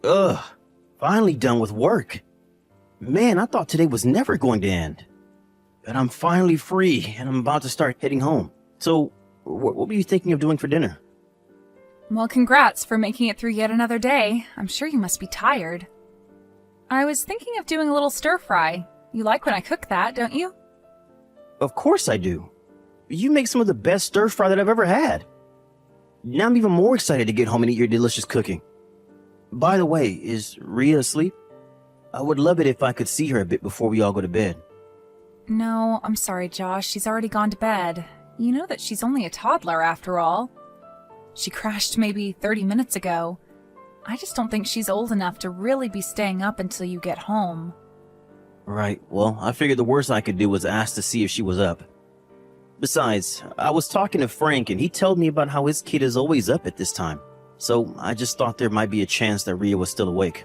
Ugh, finally done with work. Man, I thought today was never going to end. But I'm finally free, and I'm about to start heading home. So, what were you thinking of doing for dinner? Well, congrats for making it through yet another day. I'm sure you must be tired. I was thinking of doing a little stir-fry. You like when I cook that, don't you? Of course I do. You make some of the best stir-fry that I've ever had. Now I'm even more excited to get home and eat your delicious cooking. By the way, is Rhea asleep? I would love it if I could see her a bit before we all go to bed. No, I'm sorry, Josh. She's already gone to bed. You know that she's only a toddler after all. She crashed maybe 30 minutes ago. I just don't think she's old enough to really be staying up until you get home. Right, well, I figured the worst I could do was ask to see if she was up. Besides, I was talking to Frank and he told me about how his kid is always up at this time. So I just thought there might be a chance that Rhea was still awake.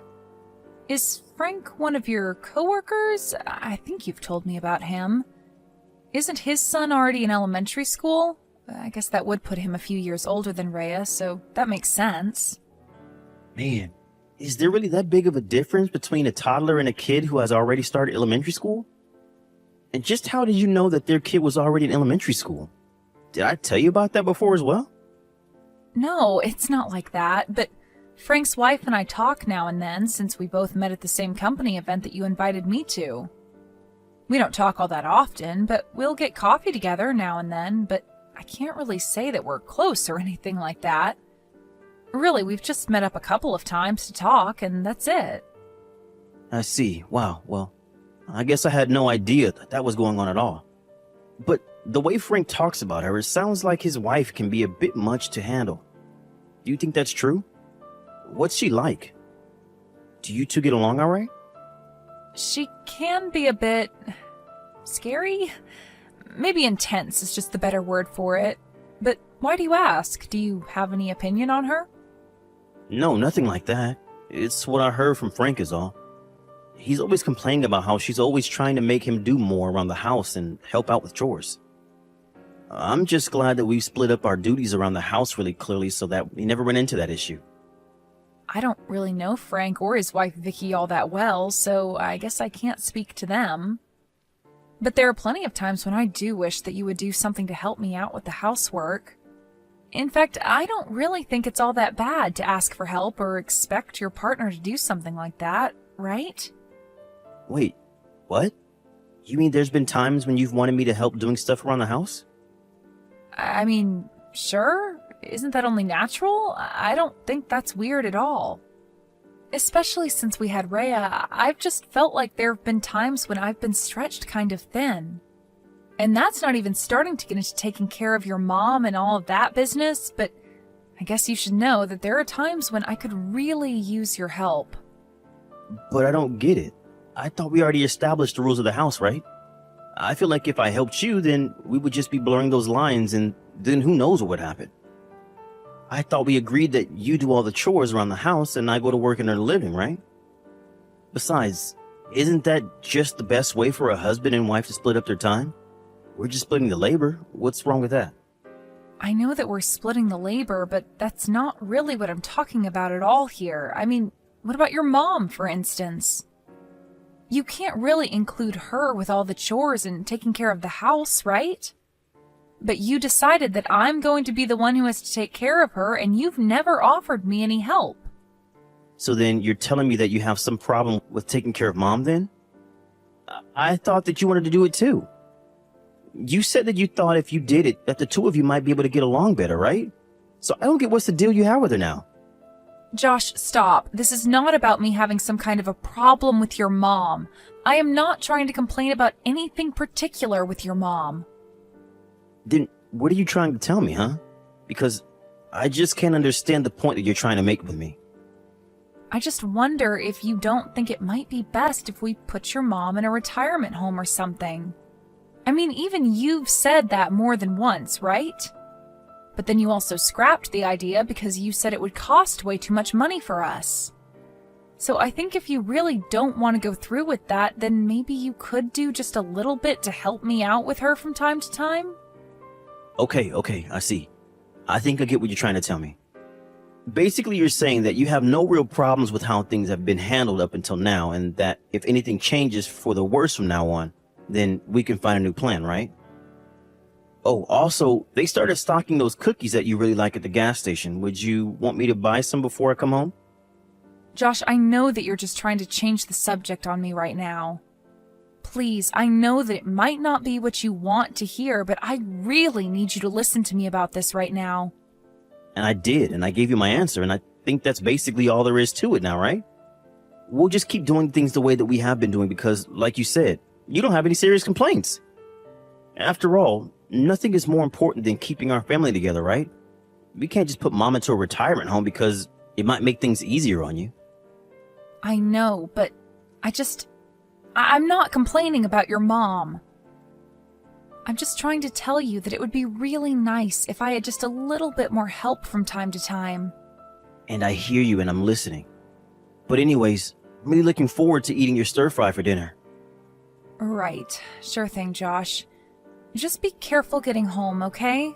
Is Frank one of your coworkers? I think you've told me about him. Isn't his son already in elementary school? I guess that would put him a few years older than Rhea, so that makes sense. Man, is there really that big of a difference between a toddler and a kid who has already started elementary school? And just how did you know that their kid was already in elementary school? Did I tell you about that before as well? No, it's not like that, but Frank's wife and I talk now and then since we both met at the same company event that you invited me to. We don't talk all that often, but we'll get coffee together now and then, but I can't really say that we're close or anything like that. Really, we've just met up a couple of times to talk, and that's it. I see. Wow, well, I guess I had no idea that was going on at all. But the way Frank talks about her, it sounds like his wife can be a bit much to handle. Do you think that's true? What's she like? Do you two get along all right? She can be a bit scary? Maybe intense is just the better word for it. But why do you ask? Do you have any opinion on her? No, nothing like that. It's what I heard from Frank is all. He's always complaining about how she's always trying to make him do more around the house and help out with chores. I'm just glad that we've split up our duties around the house really clearly so that we never run into that issue. I don't really know Frank or his wife Vicky all that well, so I guess I can't speak to them. But there are plenty of times when I do wish that you would do something to help me out with the housework. In fact, I don't really think it's all that bad to ask for help or expect your partner to do something like that, right? Wait, what? You mean there's been times when you've wanted me to help doing stuff around the house? I mean, sure. Isn't that only natural? I don't think that's weird at all. Especially since we had Rhea, I've just felt like there have been times when I've been stretched kind of thin. And that's not even starting to get into taking care of your mom and all of that business, but I guess you should know that there are times when I could really use your help. But I don't get it. I thought we already established the rules of the house, right? I feel like if I helped you, then we would just be blurring those lines and then who knows what would happen. I thought we agreed that you do all the chores around the house and I go to work in the living, right? Besides, isn't that just the best way for a husband and wife to split up their time? We're just splitting the labor. What's wrong with that? I know that we're splitting the labor, but that's not really what I'm talking about at all here. I mean, what about your mom, for instance? You can't really include her with all the chores and taking care of the house, right? But you decided that I'm going to be the one who has to take care of her, and you've never offered me any help. So then you're telling me that you have some problem with taking care of mom then? I thought that you wanted to do it too. You said that you thought if you did it, that the two of you might be able to get along better, right? So I don't get what's the deal you have with her now. Josh, stop. This is not about me having some kind of a problem with your mom. I am not trying to complain about anything particular with your mom. Then what are you trying to tell me, huh? Because I just can't understand the point that you're trying to make with me. I just wonder if you don't think it might be best if we put your mom in a retirement home or something. I mean, even you've said that more than once, right? But then you also scrapped the idea because you said it would cost way too much money for us. So I think if you really don't want to go through with that, then maybe you could do just a little bit to help me out with her from time to time? Okay, I see. I think I get what you're trying to tell me. Basically, you're saying that you have no real problems with how things have been handled up until now, and that if anything changes for the worse from now on, then we can find a new plan, right? Oh, also, they started stocking those cookies that you really like at the gas station. Would you want me to buy some before I come home? Josh, I know that you're just trying to change the subject on me right now. Please, I know that it might not be what you want to hear, but I really need you to listen to me about this right now. And I did, and I gave you my answer, and I think that's basically all there is to it now, right? We'll just keep doing things the way that we have been doing because, like you said, you don't have any serious complaints. After all, nothing is more important than keeping our family together, right? We can't just put Mom into a retirement home because it might make things easier on you. I know, but I'm not complaining about your mom. I'm just trying to tell you that it would be really nice if I had just a little bit more help from time to time. And I hear you and I'm listening. But anyways, I'm really looking forward to eating your stir fry for dinner. Right. Sure thing, Josh. Just be careful getting home, okay?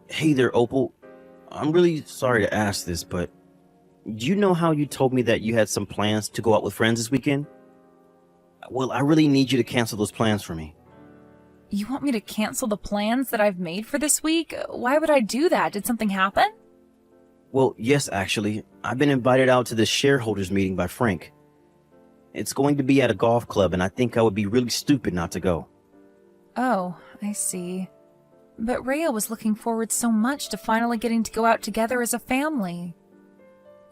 Hey there, Opal. I'm really sorry to ask this, but do you know how you told me that you had some plans to go out with friends this weekend? Well, I really need you to cancel those plans for me. You want me to cancel the plans that I've made for this week? Why would I do that? Did something happen? Well, yes, actually. I've been invited out to this shareholders meeting by Frank. It's going to be at a golf club, and I think I would be really stupid not to go. Oh, I see. But Rhea was looking forward so much to finally getting to go out together as a family.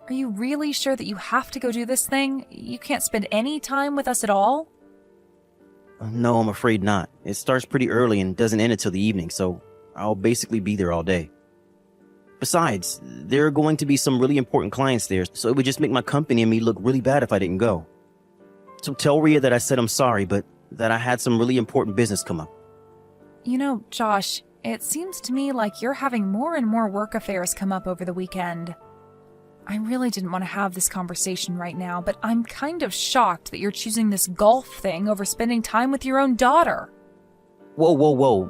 Are you really sure that you have to go do this thing? You can't spend any time with us at all? No, I'm afraid not. It starts pretty early and doesn't end until the evening, so I'll basically be there all day. Besides, there are going to be some really important clients there, so it would just make my company and me look really bad if I didn't go. So tell Rhea that I said I'm sorry, but that I had some really important business come up. You know, Josh, it seems to me like you're having more and more work affairs come up over the weekend. I really didn't want to have this conversation right now, but I'm kind of shocked that you're choosing this golf thing over spending time with your own daughter. Whoa.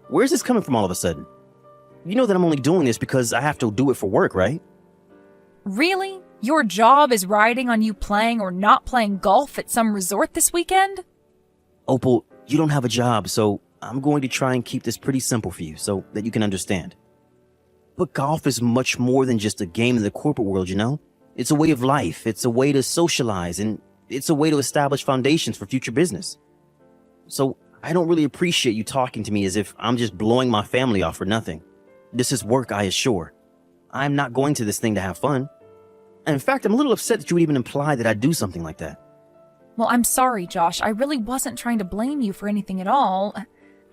Where's this coming from all of a sudden? You know that I'm only doing this because I have to do it for work, right? Really? Your job is riding on you playing or not playing golf at some resort this weekend? Opal, you don't have a job, so I'm going to try and keep this pretty simple for you so that you can understand. But golf is much more than just a game in the corporate world, you know? It's a way of life, it's a way to socialize, and it's a way to establish foundations for future business. So I don't really appreciate you talking to me as if I'm just blowing my family off for nothing. This is work, I assure. I'm not going to this thing to have fun. And in fact, I'm a little upset that you would even imply that I'd do something like that. Well, I'm sorry, Josh. I really wasn't trying to blame you for anything at all.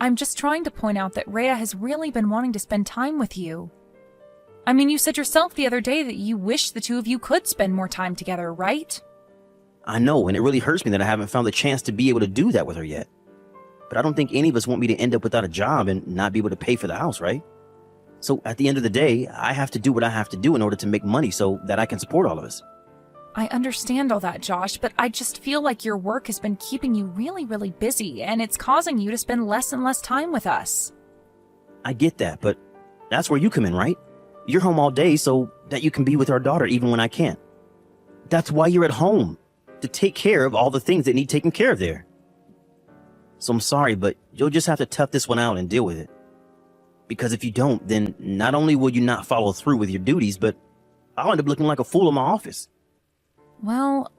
I'm just trying to point out that Rhea has really been wanting to spend time with you. I mean, you said yourself the other day that you wish the two of you could spend more time together, right? I know, and it really hurts me that I haven't found the chance to be able to do that with her yet. But I don't think any of us want me to end up without a job and not be able to pay for the house, right? So at the end of the day, I have to do what I have to do in order to make money so that I can support all of us. I understand all that, Josh, but I just feel like your work has been keeping you really, really busy, and it's causing you to spend less and less time with us. I get that, but that's where you come in, right? You're home all day so that you can be with our daughter even when I can't. That's why you're at home, to take care of all the things that need taken care of there. So I'm sorry, but you'll just have to tough this one out and deal with it. Because if you don't, then not only will you not follow through with your duties, but I'll end up looking like a fool in my office. Well,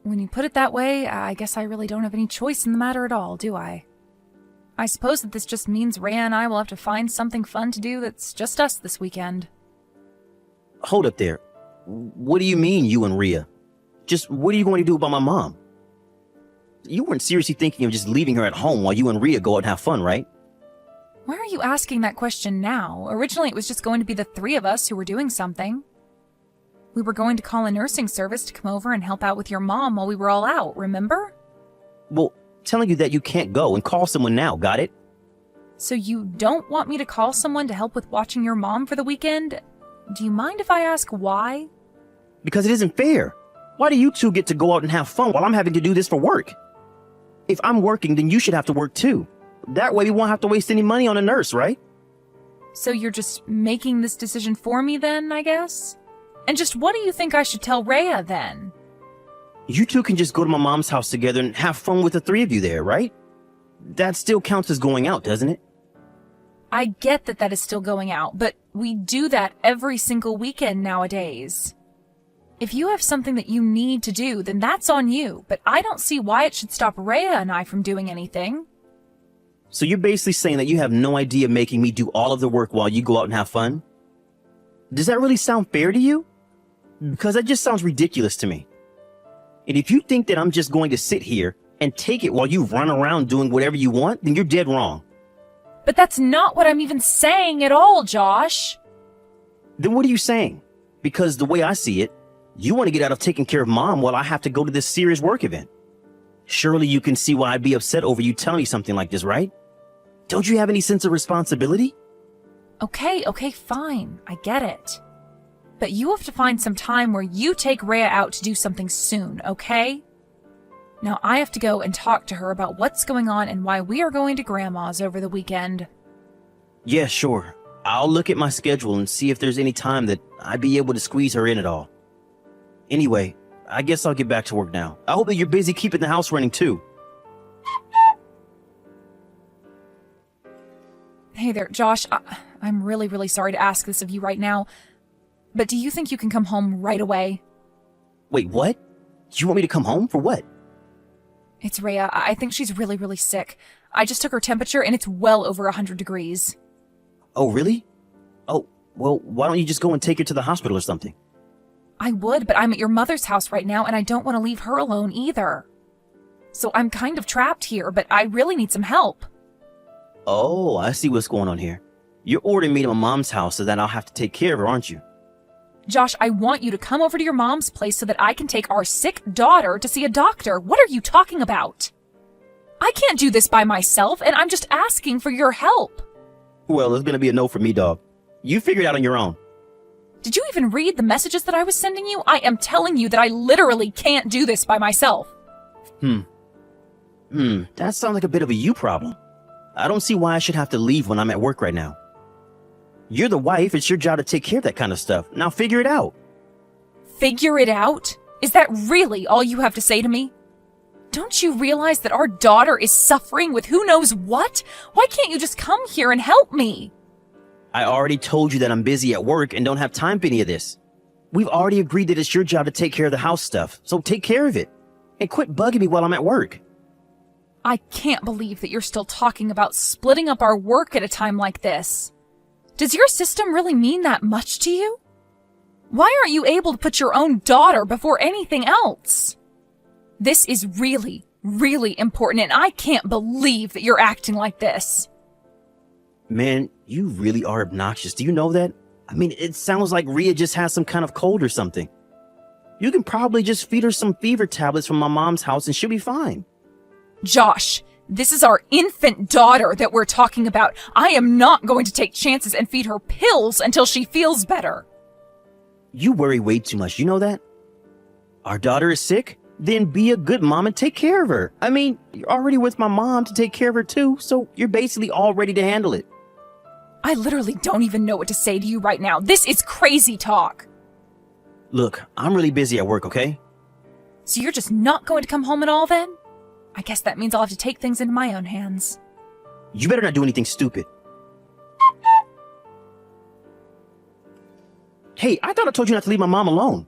when you put it that way, I guess I really don't have any choice in the matter at all, do I? I suppose that this just means Rhea and I will have to find something fun to do that's just us this weekend. Hold up there. What do you mean, you and Rhea? Just what are you going to do about my mom? You weren't seriously thinking of just leaving her at home while you and Rhea go out and have fun, right? Why are you asking that question now? Originally, it was just going to be the three of us who were doing something. We were going to call a nursing service to come over and help out with your mom while we were all out, remember? Well, telling you that you can't go and call someone now, got it? So you don't want me to call someone to help with watching your mom for the weekend? Do you mind if I ask why? Because it isn't fair. Why do you two get to go out and have fun while I'm having to do this for work? If I'm working, then you should have to work too. That way we won't have to waste any money on a nurse, right? So you're just making this decision for me then, I guess? And just what do you think I should tell Rhea then? You two can just go to my mom's house together and have fun with the three of you there, right? That still counts as going out, doesn't it? I get that that is still going out, but we do that every single weekend nowadays. If you have something that you need to do, then that's on you, but I don't see why it should stop Rhea and I from doing anything. So you're basically saying that you have no idea making me do all of the work while you go out and have fun? Does that really sound fair to you? Because that just sounds ridiculous to me. And if you think that I'm just going to sit here and take it while you run around doing whatever you want, then you're dead wrong. But that's not what I'm even saying at all, Josh. Then what are you saying? Because the way I see it, you want to get out of taking care of Mom while I have to go to this serious work event. Surely you can see why I'd be upset over you telling me something like this, right? Don't you have any sense of responsibility? Okay, fine. I get it. But you have to find some time where you take Rhea out to do something soon, okay? Now I have to go and talk to her about what's going on and why we are going to Grandma's over the weekend. Yeah, sure. I'll look at my schedule and see if there's any time that I'd be able to squeeze her in at all. Anyway, I guess I'll get back to work now. I hope that you're busy keeping the house running too. Hey there, Josh. I'm really, really sorry to ask this of you right now, but do you think you can come home right away? Wait, what? You want me to come home for what? It's Rhea. I think she's really, really sick. I just took her temperature and it's well over 100 degrees. Oh, really? Oh, well, why don't you just go and take her to the hospital or something? I would, but I'm at your mother's house right now and I don't want to leave her alone either. So I'm kind of trapped here, but I really need some help. Oh, I see what's going on here. You're ordering me to my mom's house so that I'll have to take care of her, aren't you? Josh, I want you to come over to your mom's place so that I can take our sick daughter to see a doctor. What are you talking about? I can't do this by myself, and I'm just asking for your help. Well, it's gonna be a no for me, dog. You figure it out on your own. Did you even read the messages that I was sending you? I am telling you that I literally can't do this by myself. That sounds like a bit of a you problem. I don't see why I should have to leave when I'm at work right now. You're the wife, it's your job to take care of that kind of stuff. Now figure it out. Figure it out? Is that really all you have to say to me? Don't you realize that our daughter is suffering with who knows what? Why can't you just come here and help me? I already told you that I'm busy at work and don't have time for any of this. We've already agreed that it's your job to take care of the house stuff, so take care of it. And quit bugging me while I'm at work. I can't believe that you're still talking about splitting up our work at a time like this. Does your system really mean that much to you? Why aren't you able to put your own daughter before anything else? This is really, really important, and I can't believe that you're acting like this. Man, you really are obnoxious. Do you know that? I mean, it sounds like Rhea just has some kind of cold or something. You can probably just feed her some fever tablets from my mom's house and she'll be fine. Josh, this is our infant daughter that we're talking about. I am not going to take chances and feed her pills until she feels better. You worry way too much, you know that? Our daughter is sick? Then be a good mom and take care of her. I mean, you're already with my mom to take care of her too, so you're basically all ready to handle it. I literally don't even know what to say to you right now. This is crazy talk. Look, I'm really busy at work, okay? So you're just not going to come home at all then? I guess that means I'll have to take things into my own hands. You better not do anything stupid. Hey, I thought I told you not to leave my mom alone.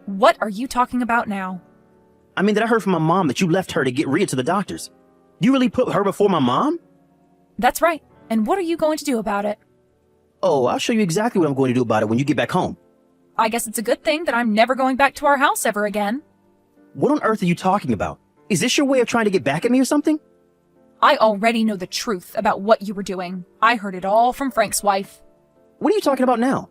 What are you talking about now? I mean, that I heard from my mom that you left her to get Rhea to the doctors. You really put her before my mom? That's right. And what are you going to do about it? Oh, I'll show you exactly what I'm going to do about it when you get back home. I guess it's a good thing that I'm never going back to our house ever again. What on earth are you talking about? Is this your way of trying to get back at me or something? I already know the truth about what you were doing. I heard it all from Frank's wife. What are you talking about now?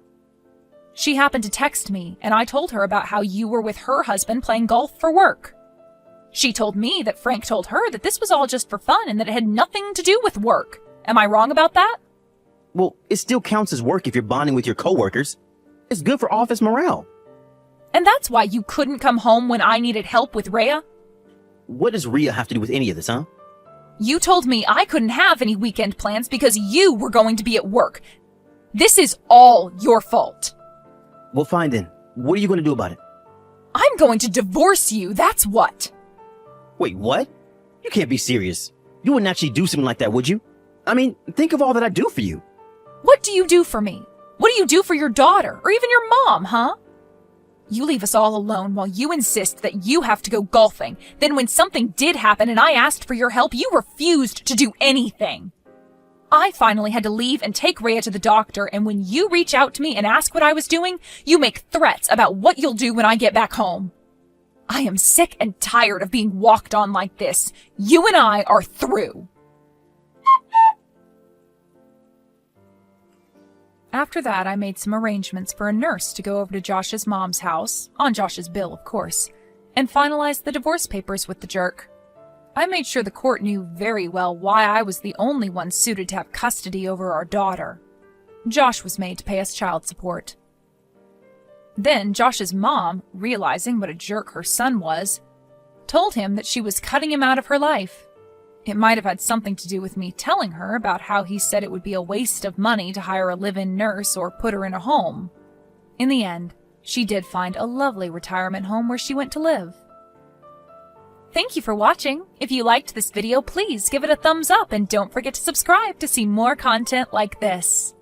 She happened to text me, and I told her about how you were with her husband playing golf for work. She told me that Frank told her that this was all just for fun and that it had nothing to do with work. Am I wrong about that? Well, it still counts as work if you're bonding with your coworkers. It's good for office morale. And that's why you couldn't come home when I needed help with Rhea? What does Rhea have to do with any of this, huh? You told me I couldn't have any weekend plans because you were going to be at work. This is all your fault. Well, fine then. What are you going to do about it? I'm going to divorce you, that's what. Wait, what? You can't be serious. You wouldn't actually do something like that, would you? I mean, think of all that I do for you. What do you do for me? What do you do for your daughter, or even your mom, huh? You leave us all alone while you insist that you have to go golfing. Then when something did happen and I asked for your help, you refused to do anything. I finally had to leave and take Rhea to the doctor, and when you reach out to me and ask what I was doing, you make threats about what you'll do when I get back home. I am sick and tired of being walked on like this. You and I are through. After that, I made some arrangements for a nurse to go over to Josh's mom's house, on Josh's bill, of course, and finalized the divorce papers with the jerk. I made sure the court knew very well why I was the only one suited to have custody over our daughter. Josh was made to pay us child support. Then Josh's mom, realizing what a jerk her son was, told him that she was cutting him out of her life. It might have had something to do with me telling her about how he said it would be a waste of money to hire a live-in nurse or put her in a home. In the end, she did find a lovely retirement home where she went to live. Thank you for watching. If you liked this video, please give it a thumbs up and don't forget to subscribe to see more content like this.